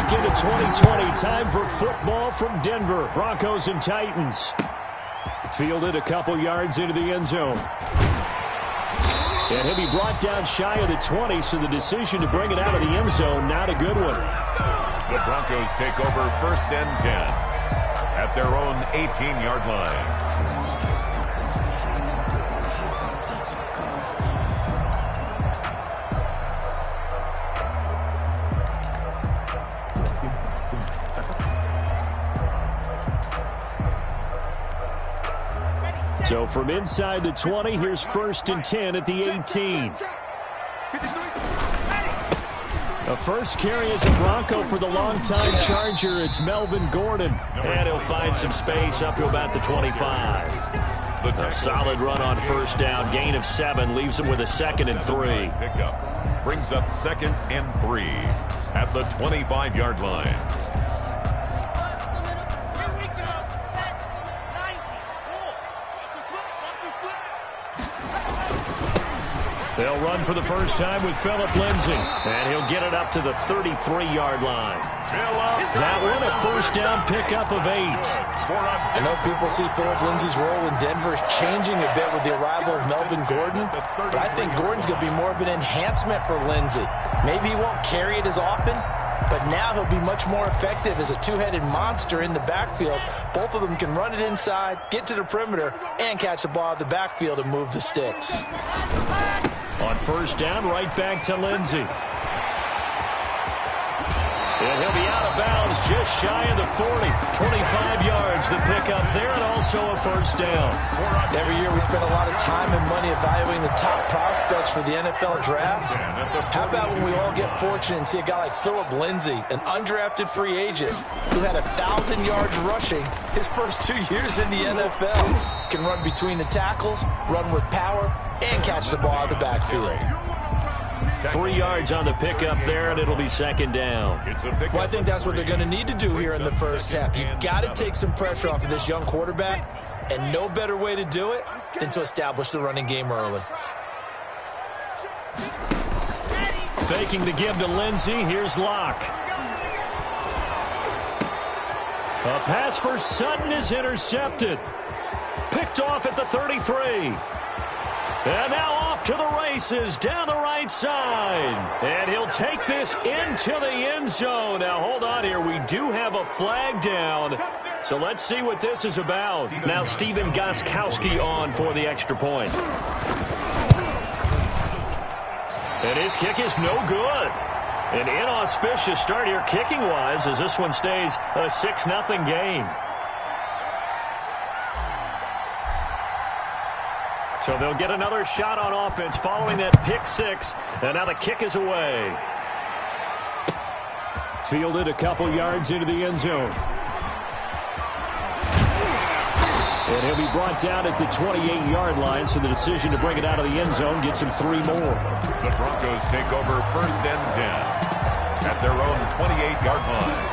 back into 2020. Time for football from Denver. Broncos and Titans. Fielded a couple yards into the end zone. And he'll be brought down shy of the 20, so the decision to bring it out of the end zone, not a good one. The Broncos take over 1st and 10 at their own 18-yard line. So from inside the 20, here's 1st and 10 at the 18. A first carry as a Bronco for the longtime Charger. It's Melvin Gordon. And he'll find some space up to about the 25. A solid run on 1st down. Gain of 7 leaves him with a 2nd and 3. Pickup brings up 2nd and 3 at the 25-yard line. They'll run for the first time with Phillip Lindsay. And he'll get it up to the 33-yard line. That one a 1st down pickup of 8. I know people see Phillip Lindsay's role in Denver is changing a bit with the arrival of Melvin Gordon, but I think Gordon's going to be more of an enhancement for Lindsay. Maybe he won't carry it as often, but now he'll be much more effective as a two-headed monster in the backfield. Both of them can run it inside, get to the perimeter, and catch the ball out of the backfield and move the sticks. On 1st down, right back to Lindsay. And he'll be out of bounds just shy of the 40. 25 yards, the pickup there, and also a 1st down. Every year we spend a lot of time and money evaluating the top prospects for the NFL draft. How about when we all get fortunate and see a guy like Phillip Lindsay, an undrafted free agent who had 1,000 yards rushing his first 2 years in the NFL. Can run between the tackles, run with power, and catch the ball out of the backfield. 3 yards on the pickup there, and it'll be 2nd down. Well, I think that's what they're going to need to do here in the first half. You've got to take some pressure off of this young quarterback, and no better way to do it than to establish the running game early. Faking the give to Lindsay. Here's Locke. A pass for Sutton is intercepted. Picked off at the 33. And now off to the races down the right side. And he'll take this into the end zone. Now, hold on here. We do have a flag down. So let's see what this is about. Now, Steven Gostkowski on for the extra point. And his kick is no good. An inauspicious start here kicking-wise as this one stays a 6-0 game. So they'll get another shot on offense following that pick 6. And now the kick is away. Fielded a couple yards into the end zone. And he'll be brought down at the 28-yard line, so the decision to bring it out of the end zone gets him 3 more. The Broncos take over 1st and 10 at their own 28-yard line.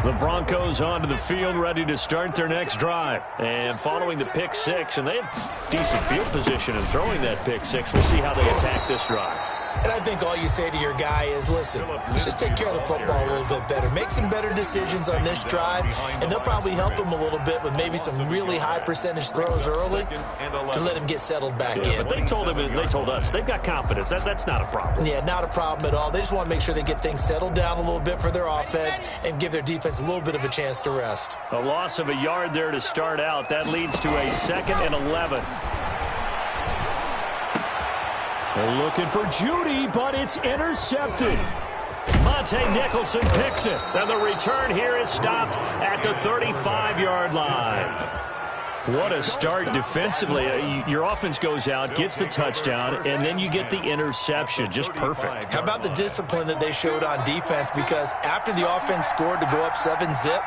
The Broncos onto the field, ready to start their next drive. And following the pick 6, and they have decent field position in throwing that pick 6. We'll see how they attack this drive. And I think all you say to your guy is, listen, let's just take care of the football a little bit better. Make some better decisions on this drive, and they'll probably help him a little bit with maybe some really high percentage throws early to let him get settled back in. But they told us they've got confidence. That's not a problem. Yeah, not a problem at all. They just want to make sure they get things settled down a little bit for their offense and give their defense a little bit of a chance to rest. A loss of a yard there to start out. That leads to a 2nd and 11. They're looking for Judy, but it's intercepted. Monte Nicholson picks it. And the return here is stopped at the 35-yard line. What a start defensively. Your offense goes out, gets the touchdown, and then you get the interception. Just perfect. How about the discipline that they showed on defense? Because after the offense scored to go up 7-zip,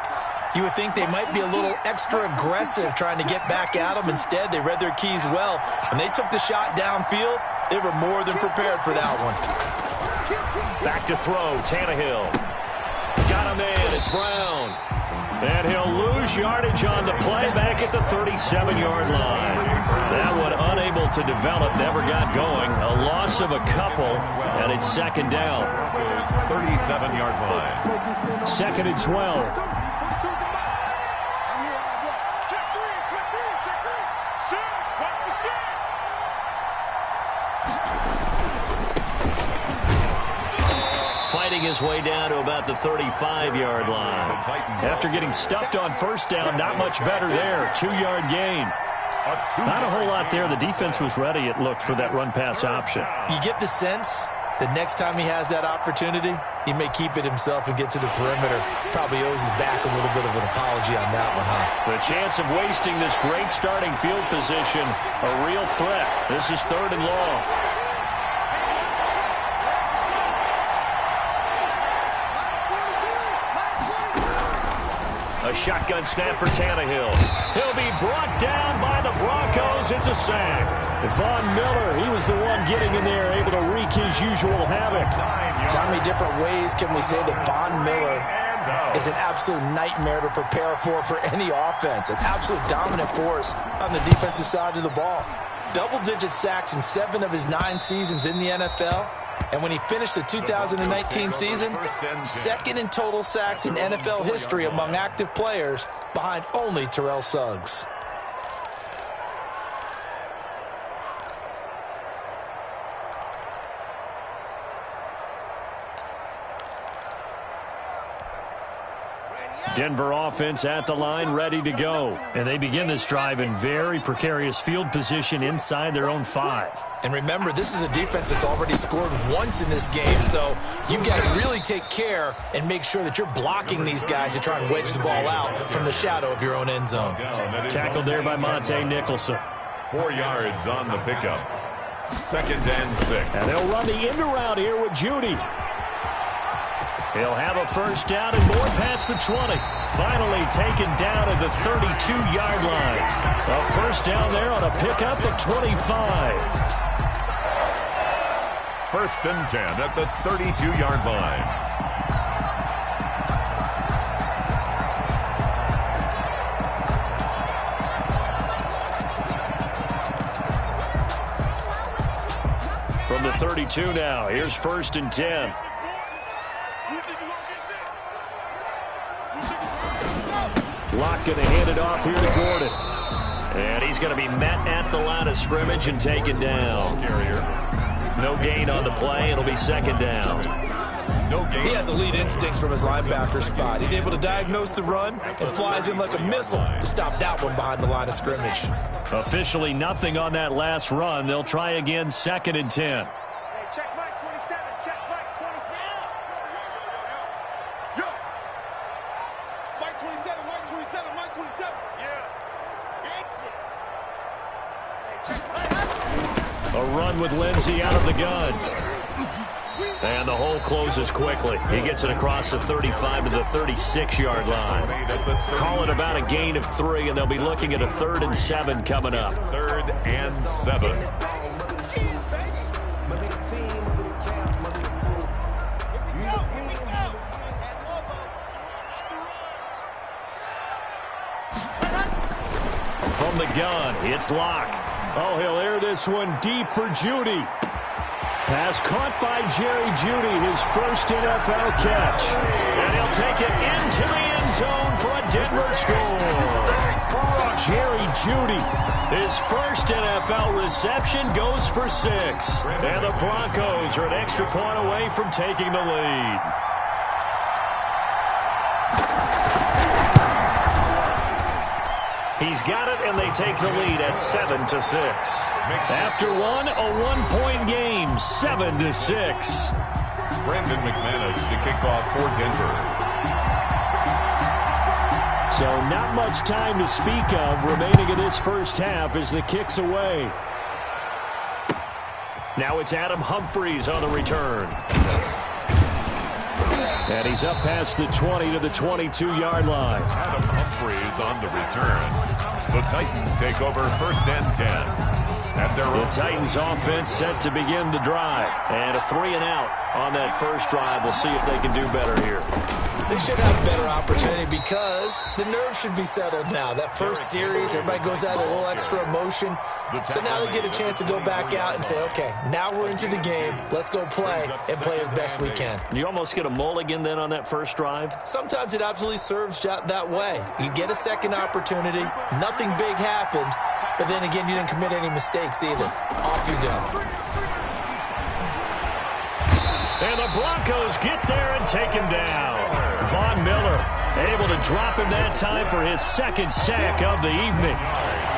you would think they might be a little extra aggressive trying to get back at them. Instead, they read their keys well. When they took the shot downfield, they were more than prepared for that one. Back to throw, Tannehill. Got him in, it's Brown. And he'll lose yardage on the play back at the 37-yard line. That one unable it to develop, never got going. A loss of a couple, and it's second down. 37-yard line. Second and 12. Fighting his way down to about the 35-yard line. After getting stuffed on first down, not much better there. 2-yard gain. Not a whole lot there. The defense was ready, it looked, for that run-pass option. You get the sense that next time he has that opportunity, he may keep it himself and get to the perimeter. Probably owes his back a little bit of an apology on that one, huh? The chance of wasting this great starting field position, a real threat. This is third and long. A shotgun snap for Tannehill. He'll be brought down by the Broncos. It's a sack. Von Miller, he was the one getting in there, able to wreak his usual havoc. So how many different ways can we say that Von Miller is an absolute nightmare to prepare for any offense? An absolute dominant force on the defensive side of the ball. Double-digit sacks in 7 of his 9 seasons in the NFL. And when he finished the 2019 season, second in total sacks in NFL history among active players, behind only Terrell Suggs. Denver offense at the line, ready to go. And they begin this drive in very precarious field position inside their own 5. And remember, this is a defense that's already scored once in this game, so you've got to really take care and make sure that you're blocking these guys to try and wedge the ball out from the shadow of your own end zone. Tackled there by Monte Nicholson. 4 yards on the pickup. Second and 6. And they'll run the end around here with Judy. He'll have a first down and more past the 20. Finally taken down at the 32-yard line. A first down there on a pickup at 25. First and 10 at the 32-yard line. From the 32 now, here's first and 10. Locke going to hand it off here to Gordon. And he's going to be met at the line of scrimmage and taken down. No gain on the play. It'll be second down. He has elite instincts from his linebacker spot. He's able to diagnose the run and flies in like a missile to stop that one behind the line of scrimmage. Officially nothing on that last run. They'll try again, second and 10. Check Mike 27. Check Mike 27. Yo. Mike 27. Mike 27. Mike 27. Yeah. Exit. Hey, check Mike. A run with Lindsey out of the gun. And the hole closes quickly. He gets it across the 35 to the 36-yard line. Call it about a gain of 3, and they'll be looking at a 3rd and 7 coming up. 3rd and 7. From the gun, it's Locke. Oh, he'll air this one deep for Judy. Pass caught by Jerry Judy, his first NFL catch. And he'll take it into the end zone for a Denver score. Jerry Judy, his first NFL reception, goes for 6. And the Broncos are an extra point away from taking the lead. He's got it, and they take the lead at 7-6. After one, a 1-point game, 7-6. Brandon McManus to kick off for Denver. So not much time to speak of remaining in this first half as the kick's away. Now it's Adam Humphries on the return. And he's up past the 20 to the 22-yard line. Adam Humphries on the return. The Titans take over first and 10. The Titans offense set to begin the drive. And a 3-and-out on that first drive. We'll see if they can do better here. They should have a better opportunity because the nerves should be settled now. That first series, everybody goes out a little extra emotion. So now they get a chance to go back out and say, okay, now we're into the game. Let's go play and play as best we can. You almost get a mulligan then on that first drive? Sometimes it absolutely serves that way. You get a second opportunity. Nothing big happened. But then again, you didn't commit any mistakes either. Off you go. And the Broncos get there and take him down. Von Miller able to drop him that time for his second sack of the evening.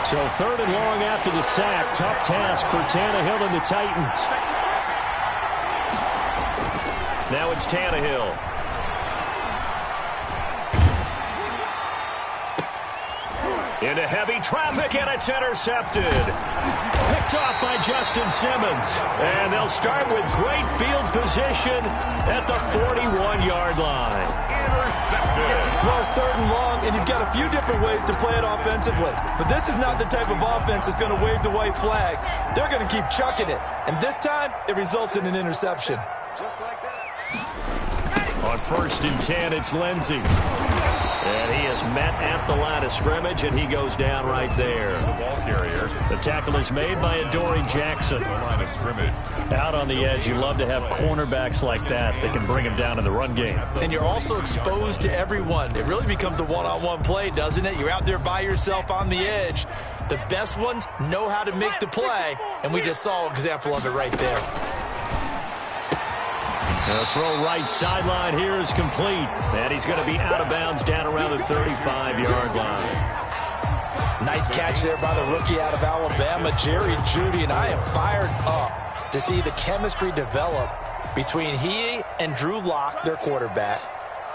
So 3rd and long after the sack. Tough task for Tannehill and the Titans. Now it's Tannehill. Into heavy traffic, and it's intercepted. Picked off by Justin Simmons. And they'll start with great field position at the 41-yard line. Intercepted. Well, it's 3rd and long, and you've got a few different ways to play it offensively. But this is not the type of offense that's going to wave the white flag. They're going to keep chucking it. And this time, it results in an interception. Just like that. On 1st and 10, it's Lindsey. And he is met at the line of scrimmage, and he goes down right there. The ball carrier. The tackle is made by Adoree Jackson. The line of scrimmage. Out on the edge, you love to have cornerbacks like that can bring him down in the run game. And you're also exposed to everyone. It really becomes a one-on-one play, doesn't it? You're out there by yourself on the edge. The best ones know how to make the play, and we just saw an example of it right there. The throw right sideline here is complete. And he's going to be out of bounds down around the 35-yard line. Nice catch there by the rookie out of Alabama, Jerry Jeudy. And I am fired up to see the chemistry develop between he and Drew Lock, their quarterback.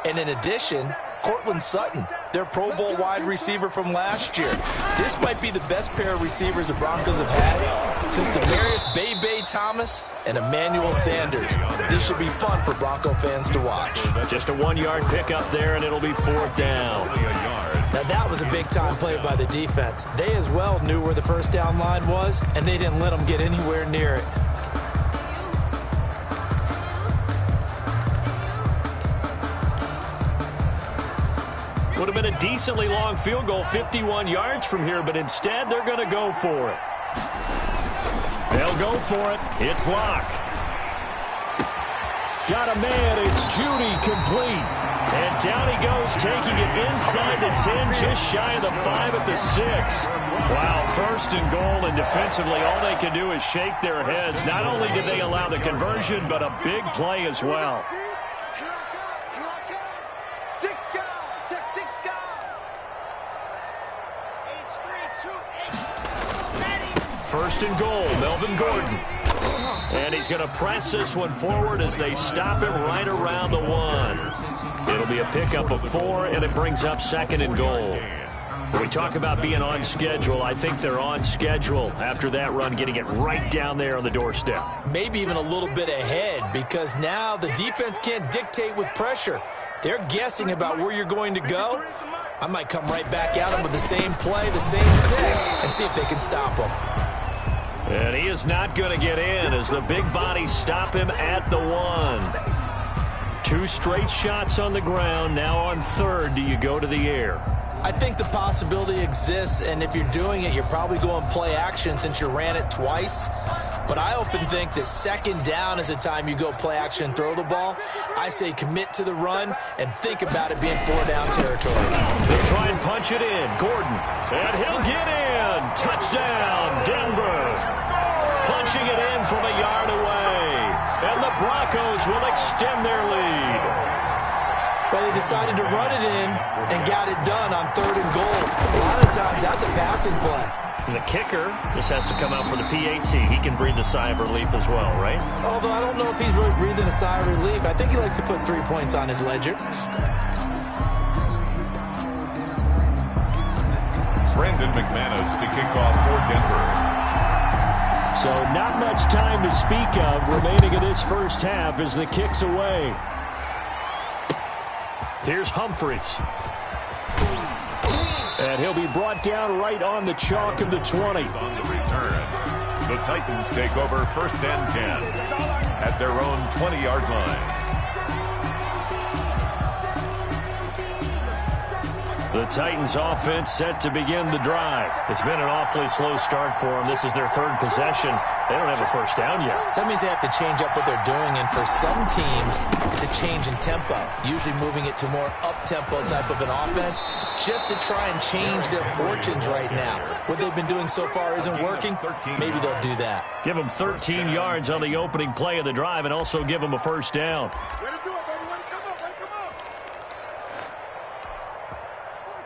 And in addition, Cortland Sutton, their Pro Bowl wide receiver from last year. This might be the best pair of receivers the Broncos have had since Demaryius Bebe Thomas and Emmanuel Sanders. This should be fun for Bronco fans to watch. Just a 1-yard pickup there, and it'll be 4th down. Now that was a big-time play by the defense. They as well knew where the first down line was, and they didn't let them get anywhere near it. Would have been a decently long field goal, 51 yards from here, but instead they're going to go for it. They'll go for it. It's Lock. Got a man. It's Jeudy complete. And down he goes, taking it inside the 10, just shy of the 5 at the 6. Wow, 1st and goal, and defensively all they can do is shake their heads. Not only did they allow the conversion, but a big play as well. First and goal, Melvin Gordon. And he's going to press this one forward as they stop him right around the 1. It'll be a pickup of 4, and it brings up 2nd and goal. When we talk about being on schedule, I think they're on schedule after that run, getting it right down there on the doorstep. Maybe even a little bit ahead, because now the defense can't dictate with pressure. They're guessing about where you're going to go. I might come right back at them with the same play, the same set, and see if they can stop them. And he is not going to get in as the big bodies stop him at the 1. 2 straight shots on the ground. Now on 3rd, do you go to the air? I think the possibility exists, and if you're doing it, you're probably going play action since you ran it twice. But I often think that 2nd down is the time you go play action and throw the ball. I say commit to the run and think about it being 4-down territory. They try and punch it in. Gordon, and he'll get in. Touchdown, Denver. Punching it in from a yard away. And the Broncos will extend their lead. But they decided to run it in and got it done on 3rd and goal. A lot of times that's a passing play. And the kicker just has to come out for the PAT. He can breathe a sigh of relief as well, right? Although I don't know if he's really breathing a sigh of relief. I think he likes to put 3 points on his ledger. Brandon McManus to kick off for Denver. So not much time to speak of remaining in this first half as the kick's away. Here's Humphries. And he'll be brought down right on the chalk of the 20. On the return, the Titans take over 1st and 10 at their own 20-yard line. The Titans offense set to begin the drive. It's been an awfully slow start for them. This is their third possession. They don't have a first down yet. So that means they have to change up what they're doing, and for some teams, it's a change in tempo, usually moving it to more up-tempo type of an offense, just to try and change their fortunes right now. What they've been doing so far isn't working. Maybe they'll do that. Give them 13 yards on the opening play of the drive and also give them a first down.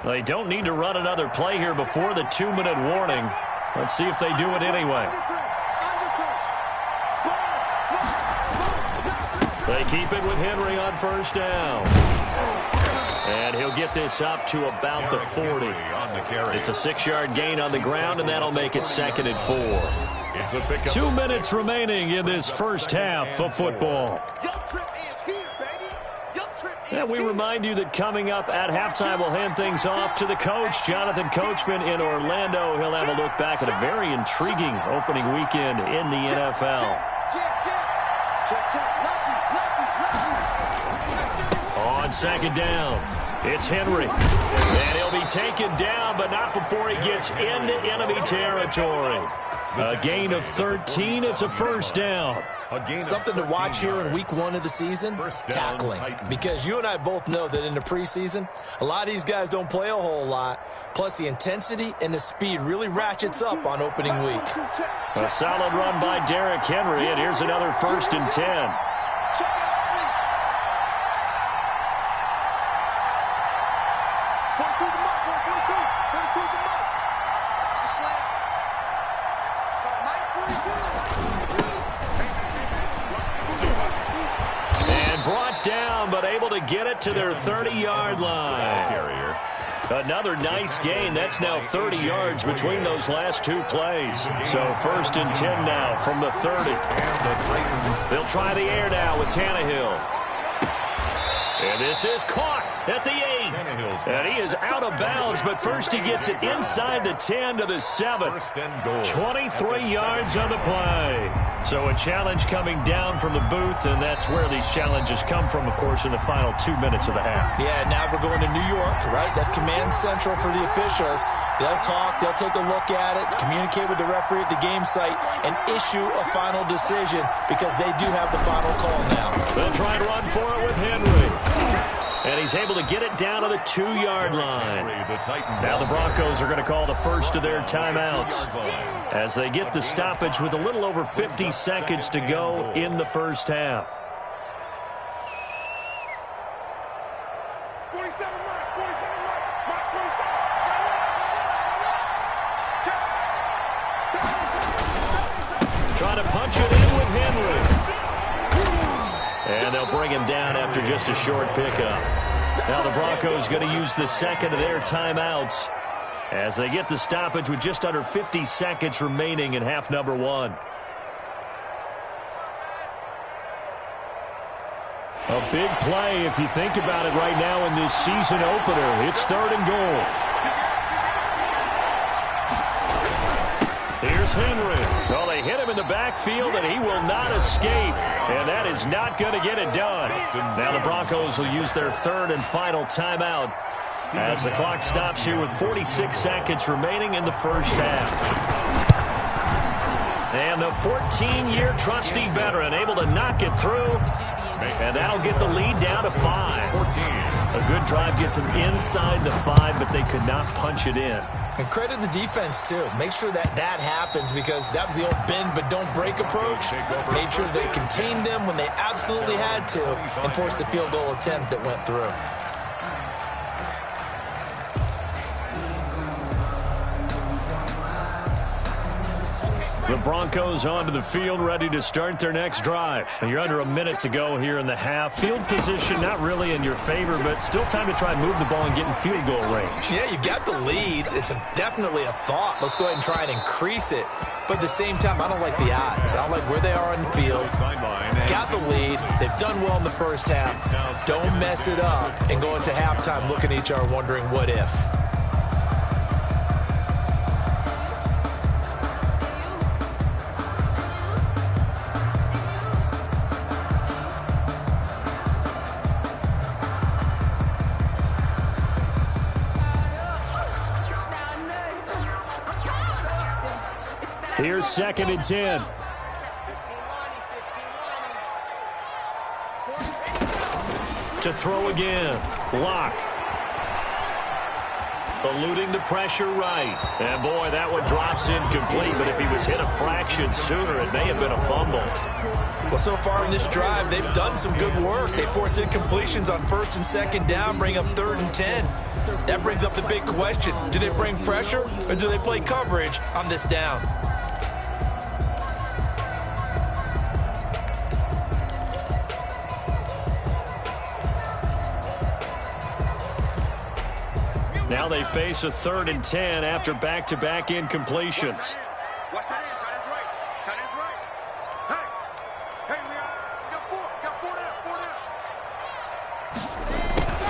They don't need to run another play here before the 2-minute warning. Let's see if they do it anyway. They keep it with Henry on first down. And he'll get this up to about the 40. It's a 6-yard gain on the ground, and that'll make it 2nd and 4. 2 minutes remaining in this first half of football. And we remind you that coming up at halftime, we'll hand things off to the coach, Jonathan Coachman in Orlando. He'll have a look back at a very intriguing opening weekend in the NFL. On 2nd down, it's Henry. And he'll be taken down, but not before he gets into enemy territory. A gain of 13. It's a first down. Something to watch here in week 1 of the season, tackling. Because you and I both know that in the preseason, a lot of these guys don't play a whole lot. Plus, the intensity and the speed really ratchets up on opening week. A solid run by Derrick Henry, and here's another 1st and 10. To get it to their 30-yard line. Another nice gain. That's now 30 yards between those last 2 plays. So 1st and 10 now from the 30. They'll try the air now with Tannehill. And this is caught at the 8. And he is out of bounds, but first he gets it inside the 10 to the 7. 23 yards on the play. So a challenge coming down from the booth, and that's where these challenges come from, of course, in the final 2 minutes of the half. Yeah, now we're going to New York, right? That's command central for the officials. They'll talk, they'll take a look at it, communicate with the referee at the game site, and issue a final decision because they do have the final call now. They'll try and run for it with Henry. And he's able to get it down to the 2-yard line. Now the Broncos are going to call the first of their timeouts as they get the stoppage with a little over 50 seconds to go in the first half. 47 Trying to punch it in with Henry. And they'll bring him down after just a short pickup. Now the Broncos going to use the second of their timeouts as they get the stoppage with just under 50 seconds remaining in half number 1. A big play if you think about it right now in this season opener. It's 3rd and goal. Here's Henry. Well, they hit him in the backfield, and he will not escape. And that is not going to get it done. Now the Broncos will use their 3rd and final timeout as the clock stops here with 46 seconds remaining in the first half. And the 14-year trusty veteran able to knock it through. And that'll get the lead down to 5. A good drive gets them inside the 5, but they could not punch it in. And credit the defense, too. Make sure that happens because that was the old bend but don't break approach. Made sure they contained them when they absolutely had to and forced the field goal attempt that went through. The Broncos onto the field, ready to start their next drive. And you're under a minute to go here in the half. Field position not really in your favor, but still time to try and move the ball and get in field goal range. Yeah, you've got the lead. It's definitely a thought. Let's go ahead and try and increase it. But at the same time, I don't like the odds. I don't like where they are on the field. Got the lead. They've done well in the first half. Don't mess it up and go into halftime looking at each other wondering what if. Here's 2nd and 10. To throw again. Block. Eluding the pressure right. And, boy, that one drops incomplete. But if he was hit a fraction sooner, it may have been a fumble. Well, so far in this drive, they've done some good work. They force incompletions on 1st and 2nd down, bring up 3rd and 10. That brings up the big question. Do they bring pressure or do they play coverage on this down? Now they face a 3rd and 10 after back-to-back incompletions. Watch that in. Tight end's right. Tight end's right. Hey, we got four. Got four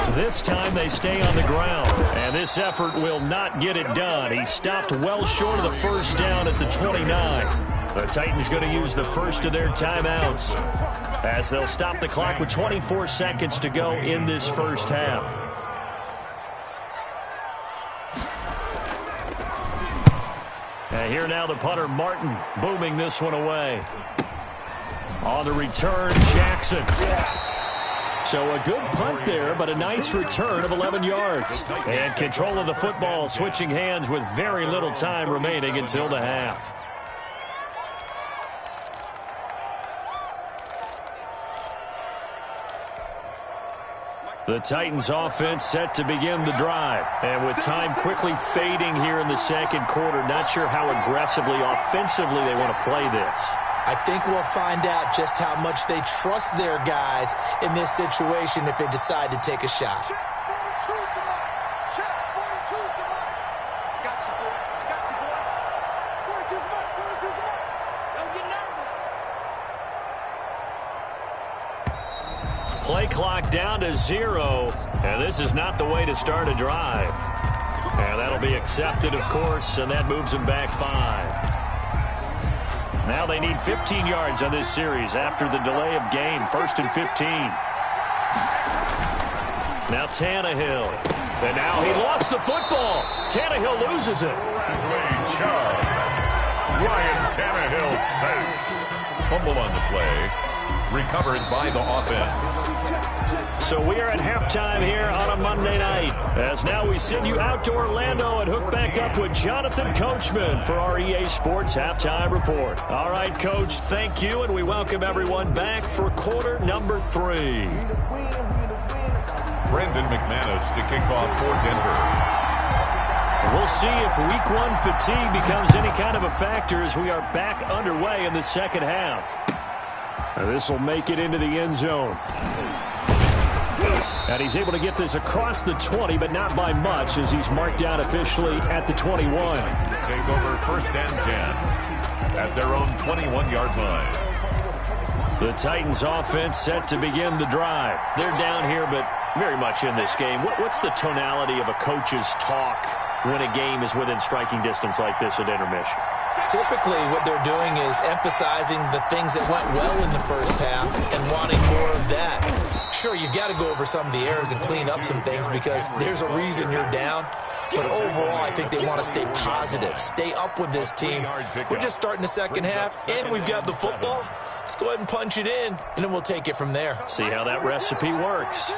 down. This time they stay on the ground, and this effort will not get it done. He stopped well short of the first down at the 29. The Titans going to use the first of their timeouts as they'll stop the clock with 24 seconds to go in this first half. And here now the punter, Martin, booming this one away. On the return, Jackson. So a good punt there, but a nice return of 11 yards. And control of the football, switching hands with very little time remaining until the half. The Titans offense set to begin the drive. And with time quickly fading here in the second quarter, not sure how aggressively, offensively they want to play this. I think we'll find out just how much they trust their guys in this situation if they decide to take a shot. Check 42's the mark. Check 42's the mark. I got you, boy. I got you, boy. 42's the mark. 42's the mark. Don't get nervous. Play clock down to 0, and this is not the way to start a drive. And that'll be accepted, of course, and that moves them back 5. Now they need 15 yards on this series after the delay of game. 1st and 15. Now Tannehill. And now he lost the football. Tannehill loses it. Ryan Tannehill sacked. Fumble on the play. Recovered by the offense. So we are at halftime here on a Monday night. As now we send you out to Orlando and hook back up with Jonathan Coachman for our EA Sports Halftime Report. All right, Coach, thank you, and we welcome everyone back for quarter number 3. Brendan McManus to kick off for Denver. We'll see if week 1 fatigue becomes any kind of a factor as we are back underway in the second half. This will make it into the end zone. And he's able to get this across the 20, but not by much as he's marked down officially at the 21. Take over 1st and 10 at their own 21-yard line. The Titans offense set to begin the drive. They're down here, but very much in this game. What's the tonality of a coach's talk when a game is within striking distance like this at intermission? Typically, what they're doing is emphasizing the things that went well in the first half and wanting more of that. Sure, you've got to go over some of the errors and clean up some things because there's a reason you're down. But overall, I think they want to stay positive, stay up with this team. We're just starting the second half, and we've got the football. Let's go ahead and punch it in, and then we'll take it from there. See how that recipe works.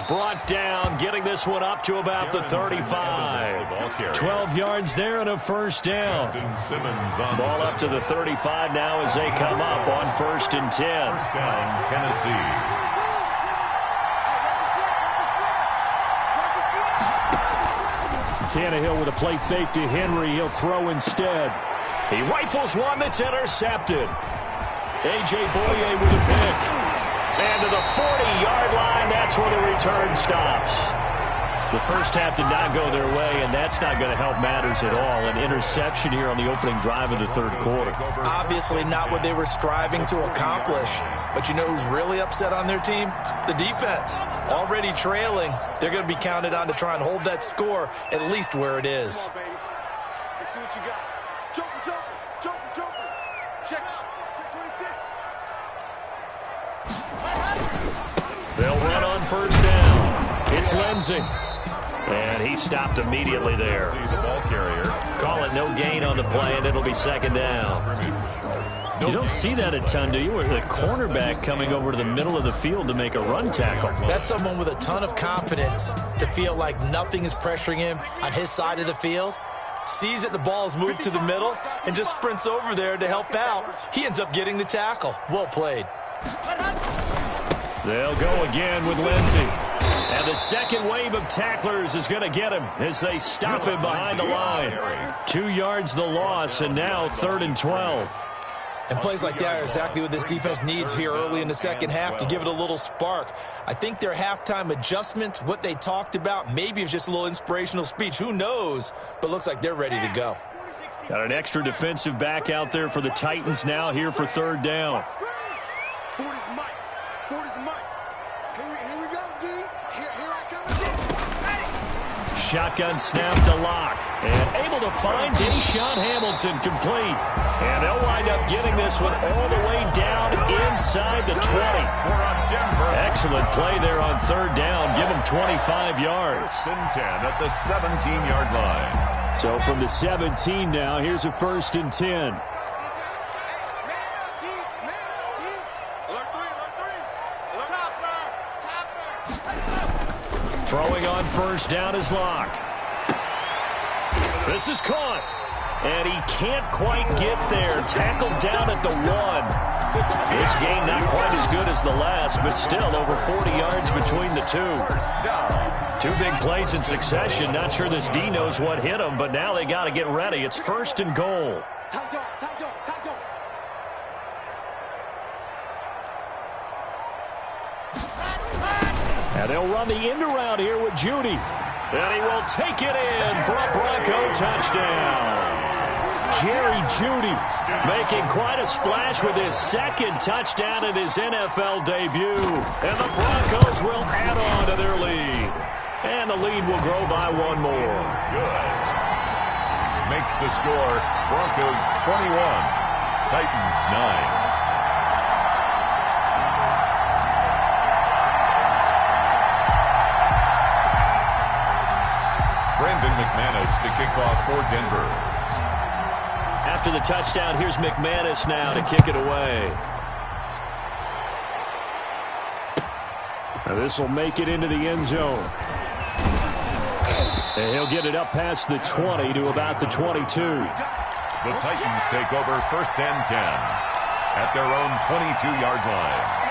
Brought down, getting this one up to about the 35. 12 yards there and a first down. Ball up to the 35 now as they come up on 1st and 10. First down, Tennessee. Tannehill with a play fake to Henry. He'll throw instead. He rifles one that's intercepted. A.J. Boye with a pick. And to the 40-yard line, that's where the return stops. The first half did not go their way, and that's not going to help matters at all. An interception here on the opening drive of the third quarter. Obviously not what they were striving to accomplish. But you know who's really upset on their team? The defense. Already trailing. They're going to be counted on to try and hold that score at least where it is. Let's see what you got. Jumper. Check out. first down. It's Lindsey. And he stopped immediately there. He's a ball carrier. Call it no gain on the play, and it'll be second down. You don't see that a ton, do you? With a cornerback coming over to the middle of the field to make a run tackle. That's someone with a ton of confidence to feel like nothing is pressuring him on his side of the field. Sees that the ball is moved to the middle and just sprints over there to help out. He ends up getting the tackle. Well played. They'll go again with Lindsey. And the second wave of tacklers is going to get him as they stop him behind the line. 2 yards the loss, and now 3rd and 12. And plays like that are exactly what this defense needs here early in the second half to give it a little spark. I think their halftime adjustment, what they talked about, maybe it's just a little inspirational speech. Who knows? But looks like they're ready to go. Got an extra defensive back out there for the Titans now here for 3rd down. 40's Mike. 40's Mike. Here we go, D. Here I come again. Shotgun snap to Locke. And able to find Deshaun Hamilton complete. And they'll wind up getting this one all the way down inside the 20. Excellent play there on 3rd down. Give them 25 yards. 1st and 10 at the 17-yard line. So from the 17 now, here's a 1st and 10. Throwing on 1st down is Locke. This is caught. And he can't quite get there. Tackled down at the 1. This game not quite as good as the last, but still over 40 yards between the two. 2 big plays in succession. Not sure this D knows what hit him, but now they got to get ready. It's 1st and goal. And they'll run the end around here with Judy. And he will take it in for a Bronco touchdown. Jerry Judy making quite a splash with his 2nd touchdown in his NFL debut. And the Broncos will add on to their lead. And the lead will grow by 1 more. Good. Makes the score Broncos 21, Titans 9. Brandon McManus to kick off for Denver. After the touchdown, here's McManus now to kick it away. Now this will make it into the end zone. And he'll get it up past the 20 to about the 22. The Titans take over 1st and 10 at their own 22-yard line.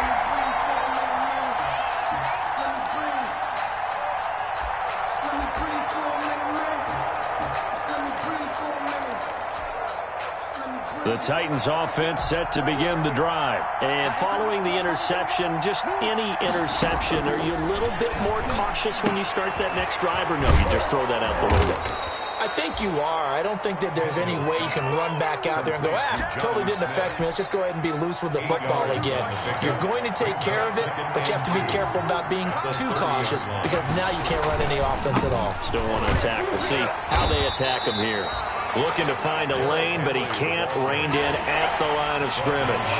The Titans offense set to begin the drive. And following the interception, just any interception, are you a little bit more cautious when you start that next drive, or no, you just throw that out the window? I think you are. I don't think that there's any way you can run back out there and go, totally didn't affect me. Let's just go ahead and be loose with the football again. You're going to take care of it, but you have to be careful about being too cautious because now you can't run any offense at all. Still want to attack. We'll see how they attack him here. Looking to find a lane, but he can't. Reined in at the line of scrimmage.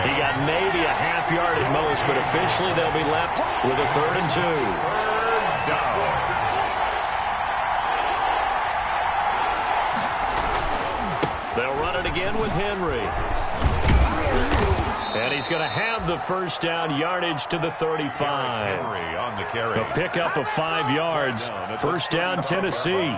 He got maybe a half yard at most, but officially they'll be left with a 3rd and 2. They'll run it again with Henry. And he's going to have the 1st down, yardage to the 35. Henry on the carry. A pickup of 5 yards. 1st down, Tennessee.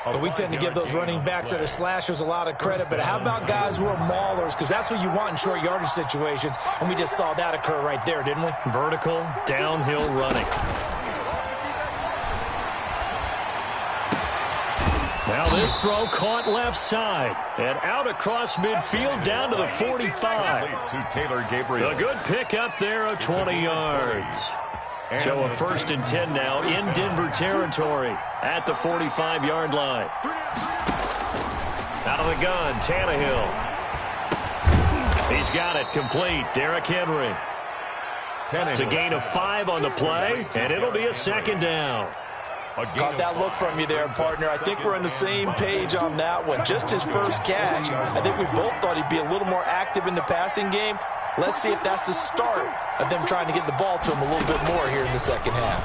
But we tend to give those running backs that are slashers a lot of credit. But how about guys who are maulers? Because that's what you want in short yardage situations. And we just saw that occur right there, didn't we? Vertical, downhill running. Now this throw caught left side. And out across midfield down to the 45. To Taylor Gabriel. A good pickup there of 20 yards. So a 1st and 10 now in Denver territory at the 45-yard line. Out of the gun, Tannehill. He's got it complete. Derrick Henry. It's a gain of 5 on the play, and it'll be a 2nd down. Got that look from you there, partner. I think we're on the same page on that one. Just his first catch. I think we both thought he'd be a little more active in the passing game. Let's see if that's the start of them trying to get the ball to him a little bit more here in the second half.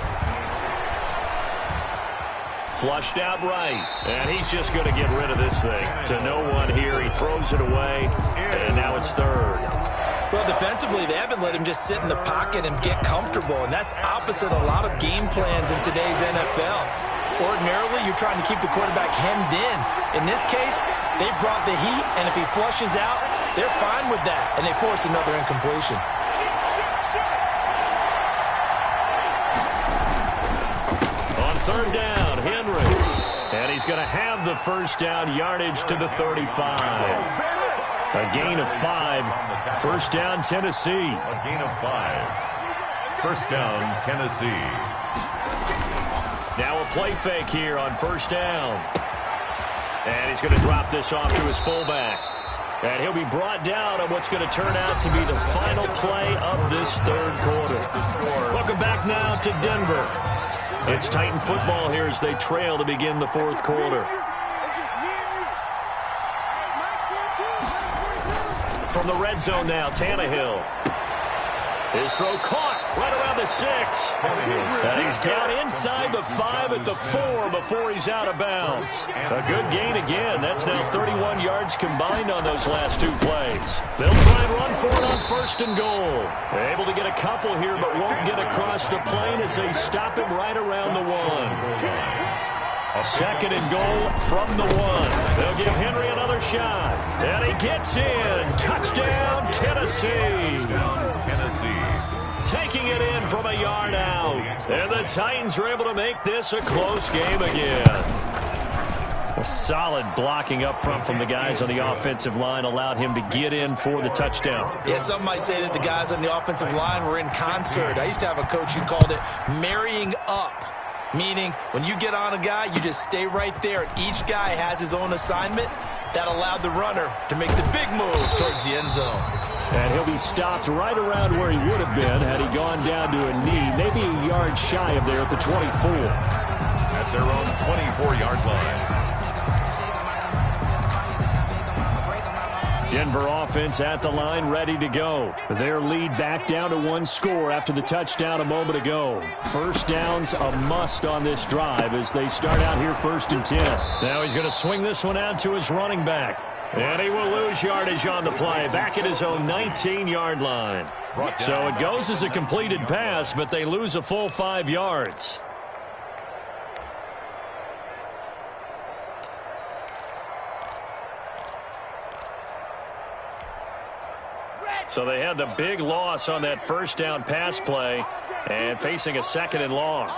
Flushed out right, and he's just going to get rid of this thing. To no one here, he throws it away, and now it's third. Well, defensively, they haven't let him just sit in the pocket and get comfortable, and that's opposite a lot of game plans in today's NFL. Ordinarily, you're trying to keep the quarterback hemmed in. In this case, they brought the heat, and if he flushes out, they're fine with that, and they force another incompletion. On third down, Henry. And he's going to have the first down, yardage to the 35. A gain of 5. First down, Tennessee. A gain of 5. First down, Tennessee. Now a play fake here on first down. And he's going to drop this off to his fullback. And he'll be brought down on what's going to turn out to be the final play of this third quarter. Welcome back now to Denver. It's Titan football here as they trail to begin the fourth quarter. From the red zone now, Tannehill. His throw caught right around the 6. And he's down inside the 5 at the 4 before he's out of bounds. A good gain again. That's now 31 yards combined on those last 2 plays. They'll try and run for it on first and goal. They're able to get a couple here, but won't get across the plane as they stop him right around the 1. A second and goal from the 1. They'll give Henry another shot. And he gets in. Touchdown, Tennessee. Taking it in from a yard out. And the Titans are able to make this a close game again. A solid blocking up front from the guys on the offensive line allowed him to get in for the touchdown. Yeah, some might say that the guys on the offensive line were in concert. I used to have a coach who called it marrying up. Meaning, when you get on a guy, you just stay right there. Each guy has his own assignment. That allowed the runner to make the big move towards the end zone. And he'll be stopped right around where he would have been had he gone down to a knee, maybe a yard shy of there at the 24. At their own 24-yard line. Denver offense at the line, ready to go. Their lead back down to 1 score after the touchdown a moment ago. First down's a must on this drive as they start out here first and 10. Now he's going to swing this one out to his running back. And he will lose yardage on the play, back at his own 19-yard line. So it goes as a completed pass, but they lose a full 5 yards. So they had the big loss on that first down pass play and facing a second and long.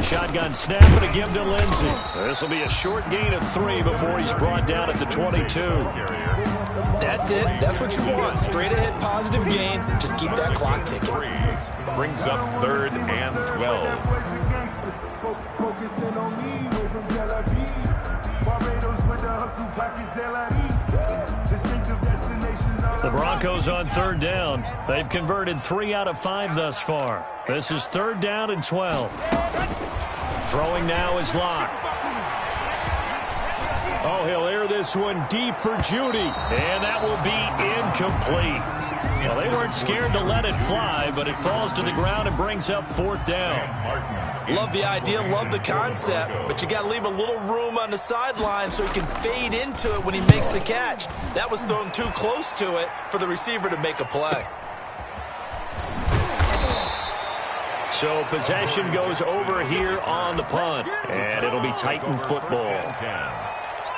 Shotgun snap and a give to Lindsey. This will be a short gain of 3 before he's brought down at the 22. That's it. That's what you want. Straight ahead positive gain. Just keep that clock ticking. Brings up third and 12. The Broncos on third down. They've converted 3 out of 5 thus far. This is third down and 12. Throwing now is Locke. Oh, he'll air this one deep for Judy. And that will be incomplete. Well, they weren't scared to let it fly, but it falls to the ground and brings up fourth down. Love the idea, love the concept, but you got to leave a little room on the sideline so he can fade into it when he makes the catch. That was thrown too close to it for the receiver to make a play. So possession goes over here on the punt, and it'll be Titan football.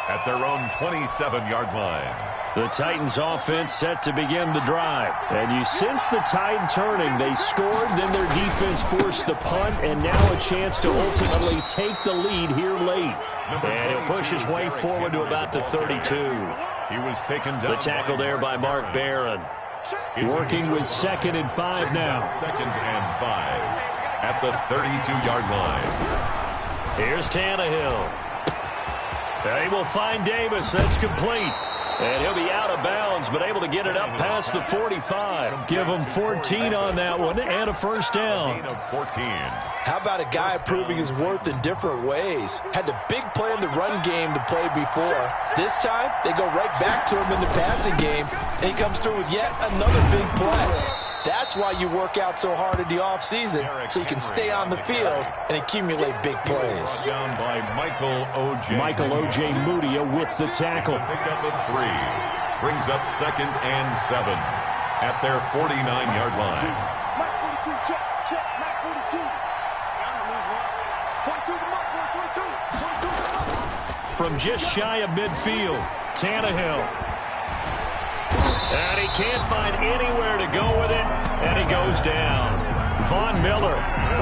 At their own 27-yard line. The Titans offense set to begin the drive. And you sense the tide turning. They scored, then their defense forced the punt, and now a chance to ultimately take the lead here late. And he'll push his way forward to about the 32. He was taken down. The tackle there by Mark Barron. Working with 2nd and 5 now. 2nd and 5 at the 32-yard line. Here's Tannehill. They will find Davis. That's complete. And he'll be out of bounds, but able to get it up past the 45. Give him 14 on that one and a first down. How about a guy proving his worth in different ways? Had the big play in the run game to play before. This time, they go right back to him in the passing game, and he comes through with yet another big play. That's why you work out so hard in the offseason, so you can stay on the field and accumulate big plays. Down by Michael O.J. Michael O.J. Mudia with the tackle. Pick up a 3. Brings up 2nd and 7 at their 49-yard line. Mike 42, check, check, Mike 42. I'm going to lose one. 42 to Mike, 42. 42 to Mike. From just shy of midfield, Tannehill. And he can't find anywhere to go with it, and he goes down. Von Miller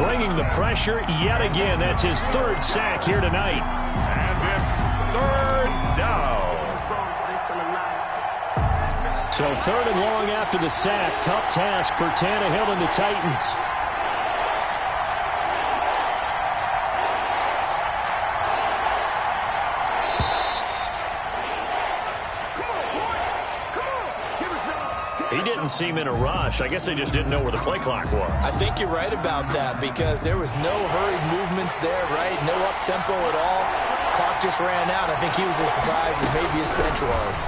bringing the pressure yet again. That's his 3rd sack here tonight. And it's 3rd down. So 3rd and long after the sack. Tough task for Tannehill and the Titans. He didn't seem in a rush. I guess they just didn't know where the play clock was. I think you're right about that because there was no hurried movements there, right? No up-tempo at all. Clock just ran out. I think he was as surprised as maybe his bench was.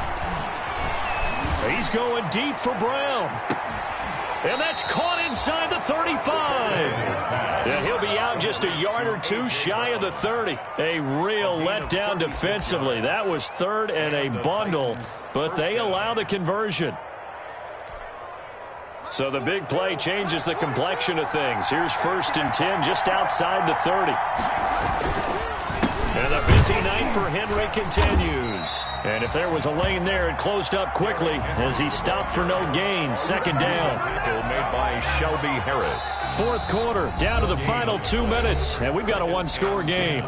He's going deep for Brown. And that's caught inside the 35. And he'll be out just a yard or two shy of the 30. A real letdown defensively. That was 3rd and a bundle, but they allow the conversion. So the big play changes the complexion of things. Here's 1st and 10 just outside the 30. And the busy night for Henry continues. And if there was a lane there, it closed up quickly as he stopped for no gain. 2nd down. Tackle made by Shelby Harris. 4th quarter, down to the final 2 minutes, and we've got a one-score game.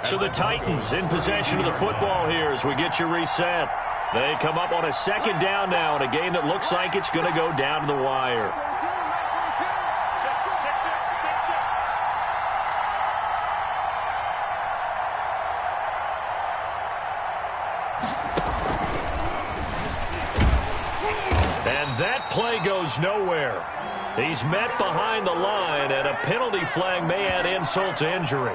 So the Titans in possession of the football here as we get you reset. They come up on a 2nd down now in a game that looks like it's going to go down to the wire. And that play goes nowhere. He's met behind the line, and a penalty flag may add insult to injury.